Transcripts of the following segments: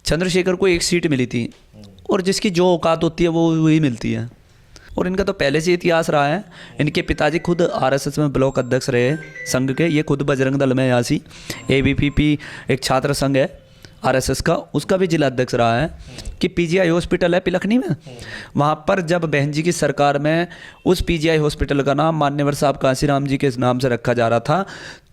चंद्रशेखर को एक सीट मिली थी और जिसकी जो औकात होती है वो वही मिलती है। और इनका तो पहले से इतिहास रहा है। इनके पिताजी खुद आरएसएस में ब्लॉक अध्यक्ष रहे संघ के। ये खुद बजरंग दल में यासी एबीवीपी एक छात्र संघ है आरएसएस का, उसका भी जिला अध्यक्ष रहा है। कि पीजीआई हॉस्पिटल है पिलखनी में, वहाँ पर जब बहन जी की सरकार में उस पीजीआई हॉस्पिटल का नाम मान्यवर साहब कांसीराम जी के नाम से रखा जा रहा था,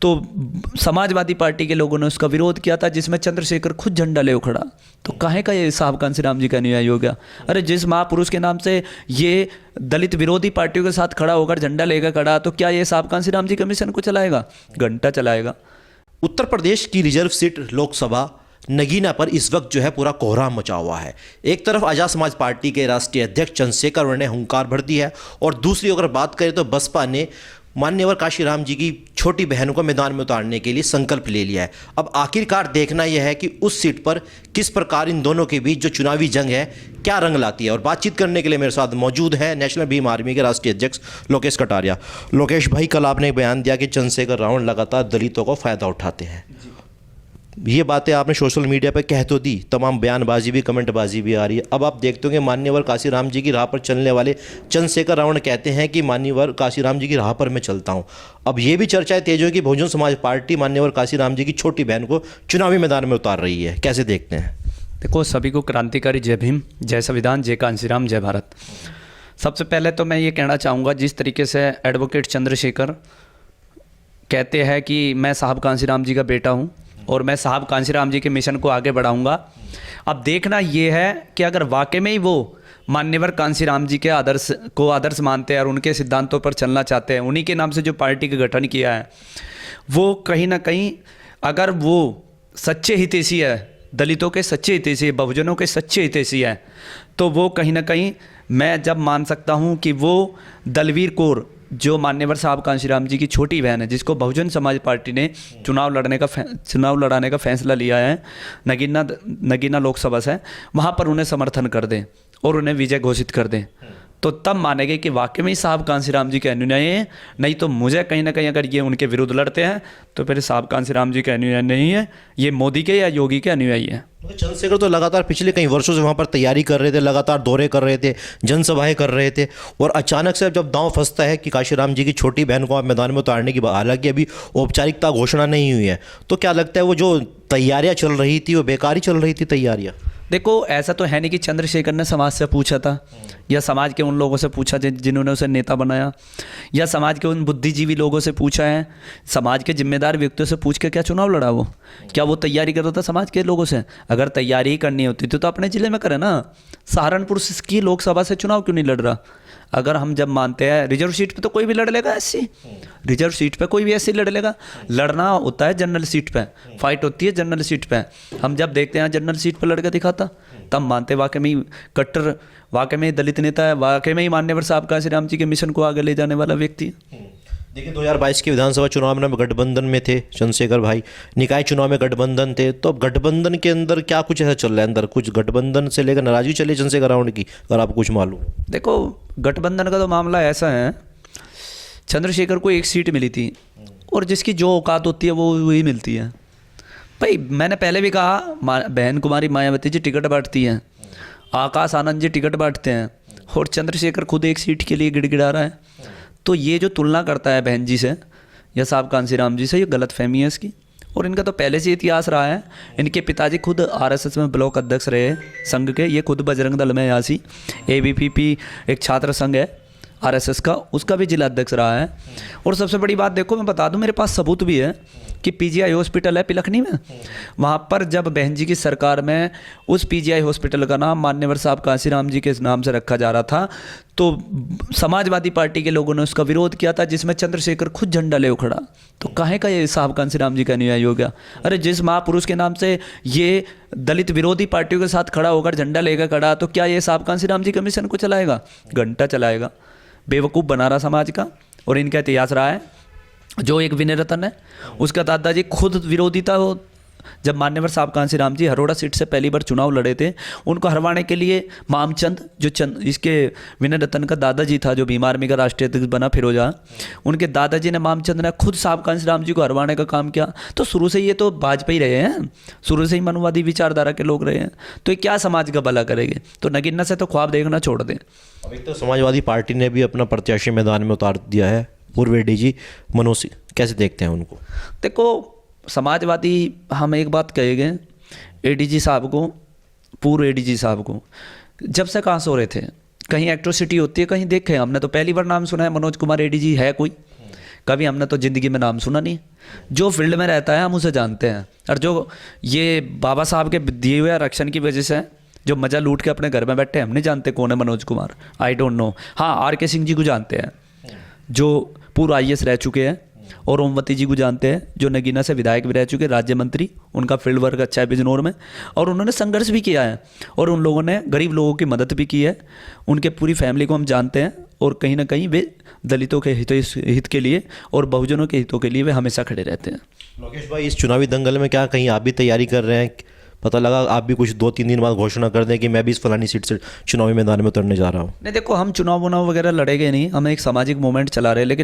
तो समाजवादी पार्टी के लोगों ने उसका विरोध किया था, जिसमें चंद्रशेखर खुद झंडा ले उखड़ा। तो काहे का ये साहब कांसीराम जी का अनुयायी हो गया? अरे जिस महापुरुष के नाम से ये दलित विरोधी पार्टियों के साथ खड़ा होकर झंडा लेकर खड़ा, तो क्या ये साहब कांसीराम जी कमीशन को चलाएगा? घंटा चलाएगा। उत्तर प्रदेश की रिजर्व सीट लोकसभा नगीना पर इस वक्त जो है पूरा कोहराम मचा हुआ है। एक तरफ आजाद समाज पार्टी के राष्ट्रीय अध्यक्ष चंद्रशेखर ने हुंकार भर दी है और दूसरी अगर बात करें तो बसपा ने मान्यवर काशीराम जी की छोटी बहन को मैदान में उतारने के लिए संकल्प ले लिया है। अब आखिरकार देखना यह है कि उस सीट पर किस प्रकार इन दोनों के बीच जो चुनावी जंग है क्या रंग लाती है। और बातचीत करने के लिए मेरे साथ मौजूद है नेशनल भीम आर्मी के राष्ट्रीय अध्यक्ष लोकेश कटारिया। लोकेश भाई, कल आपने एक बयान दिया कि चंद्रशेखर रावण लगातार दलितों को फायदा उठाते हैं। ये बातें आपने सोशल मीडिया पर कह तो दी, तमाम बयानबाजी भी कमेंटबाजी भी आ रही है। अब आप देखते हो कि मान्यवर काशीराम जी की राह पर चलने वाले चंद्रशेखर रावण कहते हैं कि मान्यवर काशीराम जी की राह पर मैं चलता हूं। अब ये भी चर्चाएं तेज हुई कि बहुजन समाज पार्टी मान्यवर काशीराम जी की छोटी बहन को चुनावी मैदान में उतार रही है। कैसे देखते हैं? देखो, सभी को क्रांतिकारी जय भीम, जय संविधान, जय कांसीराम, जय भारत। सबसे पहले तो मैं ये कहना चाहूँगा, जिस तरीके से एडवोकेट चंद्रशेखर कहते हैं कि मैं साहब कांसीराम जी का बेटा हूँ और मैं साहब कांसीराम जी के मिशन को आगे बढ़ाऊंगा। अब देखना ये है कि अगर वाकई में ही वो मान्यवर कांसीराम जी के आदर्श मानते हैं और उनके सिद्धांतों पर चलना चाहते हैं, उन्हीं के नाम से जो पार्टी का गठन किया है, वो कहीं ना कहीं अगर वो सच्चे हितैषी है, दलितों के सच्चे हितैषी, बहुजनों के सच्चे हितैषी है, तो वो कहीं ना कहीं मैं जब मान सकता हूँ कि वो दलवीर कौर जो मान्यवर साहब कांसीराम जी की छोटी बहन है, जिसको बहुजन समाज पार्टी ने चुनाव लड़ाने का फैसला लिया है नगीना लोकसभा से, वहाँ पर उन्हें समर्थन कर दें और उन्हें विजय घोषित कर दें, तो तब मानेंगे कि वाकई में साहब कांसीराम जी के अनुयायी हैं। नहीं तो मुझे कहीं ना कहीं अगर ये उनके विरुद्ध लड़ते हैं तो फिर साहब कांसीराम जी के अनुयायी नहीं है, ये मोदी के या योगी के अनुयायी हैं। चंद्रशेखर तो लगातार पिछले कई वर्षों से वहाँ पर तैयारी कर रहे थे, लगातार दौरे कर रहे थे, जनसभाएं कर रहे थे, और अचानक से जब दांव फंसता है कि काशीराम जी की छोटी बहन को आप मैदान में उतारने की, हालांकि अभी औपचारिकता घोषणा नहीं हुई है, तो क्या लगता है वो जो तैयारियां चल रही थी वो बेकार ही चल रही थी तैयारियां? देखो, ऐसा तो है नहीं कि चंद्रशेखर ने समाज से पूछा था या समाज के उन लोगों से पूछा जिन्होंने उसे नेता बनाया, या समाज के उन बुद्धिजीवी लोगों से पूछा है, समाज के जिम्मेदार व्यक्तियों से पूछ के क्या चुनाव लड़ा वो? क्या वो तैयारी करता था समाज के लोगों से? अगर तैयारी ही करनी होती तो अपने ज़िले में करे ना। सहारनपुर की लोकसभा से चुनाव क्यों नहीं लड़ रहा? अगर हम जब मानते हैं रिजर्व सीट पे तो कोई भी लड़ लेगा, एससी रिजर्व सीट पे कोई भी एससी लड़ लेगा। लड़ना होता है जनरल सीट पे, फाइट होती है जनरल सीट पे। हम जब देखते हैं जनरल सीट पे लड़के दिखाता, तब मानते वाकई में कट्टर, वाकई में दलित नेता है, वाकई में ही मान्यवर साहब कांसीराम जी के मिशन को आगे ले जाने वाला व्यक्ति है। देखिए, 2022 के विधानसभा चुनाव में गठबंधन में थे चंद्रशेखर भाई, निकाय चुनाव में गठबंधन थे, तो अब गठबंधन के अंदर क्या कुछ ऐसा चल रहा है? अंदर कुछ गठबंधन से लेकर नाराजगी चली चंद्रशेखर रावण की, अगर आपको कुछ मालूम? देखो, गठबंधन का तो मामला ऐसा है, चंद्रशेखर को एक सीट मिली थी और जिसकी जो औकात होती है वो वही मिलती है। भाई मैंने पहले भी कहा, बहन कुमारी मायावती जी टिकट बांटती हैं, आकाश आनंद जी टिकट बांटते हैं, और चंद्रशेखर खुद एक सीट के लिए गिड़गिड़ा रहा है। तो ये जो तुलना करता है बहन जी से या साहब कांसीराम जी से, ये गलत फहमी है इसकी। और इनका तो पहले से इतिहास रहा है। इनके पिताजी खुद आरएसएस में ब्लॉक अध्यक्ष रहे संघ के। ये खुद बजरंग दल में यासी एबीवीपी एक छात्र संघ है आरएसएस का, उसका भी जिला अध्यक्ष रहा है। और सबसे बड़ी बात देखो, मैं बता दूं, मेरे पास सबूत भी है कि पीजीआई हॉस्पिटल है पिलखनी में, वहाँ पर जब बहन जी की सरकार में उस पीजीआई हॉस्पिटल का नाम मान्यवर साहब कांसीराम जी के नाम से रखा जा रहा था, तो समाजवादी पार्टी के लोगों ने उसका विरोध किया था, जिसमें चंद्रशेखर खुद झंडा ले उखड़ा। तो काहे का ये साहब कांसीराम जी का अनुयायी हो गया? अरे जिस महापुरुष के नाम से ये दलित विरोधी पार्टियों के साथ खड़ा होकर झंडा लेकर खड़ा, तो क्या ये साहब कांसीराम जी कमीशन को चलाएगा? घंटा चलाएगा। बेवकूफ़ बना रहा समाज का। और इनका इतिहास रहा है, जो एक विनय रतन है, उसका दादाजी खुद विरोधी था वो जब मान्यवर साहब कांसी राम जी हरोड़ा सीट से पहली बार चुनाव लड़े थे, उनको हरवाने के लिए मामचंद जो इसके विनय रतन का दादाजी था, जो बीमार में का राष्ट्रीय अध्यक्ष बना फिरोजा, उनके दादाजी ने मामचंद ने खुद साहब कांसी राम जी को हरवाने का काम किया। तो शुरू से ये तो भाजपा ही रहे हैं, शुरू से ही मनुवादी विचारधारा के लोग रहे हैं, तो ये क्या समाज का भला करेंगे। तो नगीना से तो ख्वाब देखना छोड़ दें। अब एक तो समाजवादी पार्टी ने भी अपना प्रत्याशी मैदान में उतार दिया है, पूर्व एडीजी मनोज सिंह, कैसे देखते हैं उनको? देखो समाजवादी, हम एक बात कहेंगे एडीजी साहब को, पूर्व एडीजी साहब को, जब से कहाँ से हो रहे थे, कहीं एट्रोसिटी होती है कहीं देखे, हमने तो पहली बार नाम सुना है। मनोज कुमार एडीजी है कोई, कभी हमने तो ज़िंदगी में नाम सुना नहीं। जो फील्ड में रहता है हम उसे जानते हैं, और जो ये बाबा साहब के दिए हुए आरक्षण की वजह से जो मज़ा लूट के अपने घर में बैठे, हम नहीं जानते कौन है Manoj Kumar, I don't know. हाँ, आर.के. सिंह जी को जानते हैं जो पूर्व IAS रह चुके हैं, और ओमवती जी को जानते हैं जो नगीना से विधायक भी रह चुके, राज्य मंत्री, उनका फील्ड वर्क अच्छा है बिजनौर में, और उन्होंने संघर्ष भी किया है, और उन लोगों ने गरीब लोगों की मदद भी की है। उनके पूरी फैमिली को हम जानते हैं, और कहीं ना कहीं वे दलितों के हित के लिए और बहुजनों के हितों के लिए वे हमेशा खड़े रहते हैं। लोकेश भाई, इस चुनावी दंगल में क्या कहीं आप भी तैयारी कर रहे हैं? पता लगा आप भी कुछ 2-3 दिन बाद घोषणा कर दें कि मैं भी इस फलानी सीट से चुनावी मैदान में उतरने जा रहा हूँ? नहीं, देखो हम चुनाव वगैरह लड़ेंगे नहीं, हम एक सामाजिक मूवमेंट चला रहे हैं, लेकिन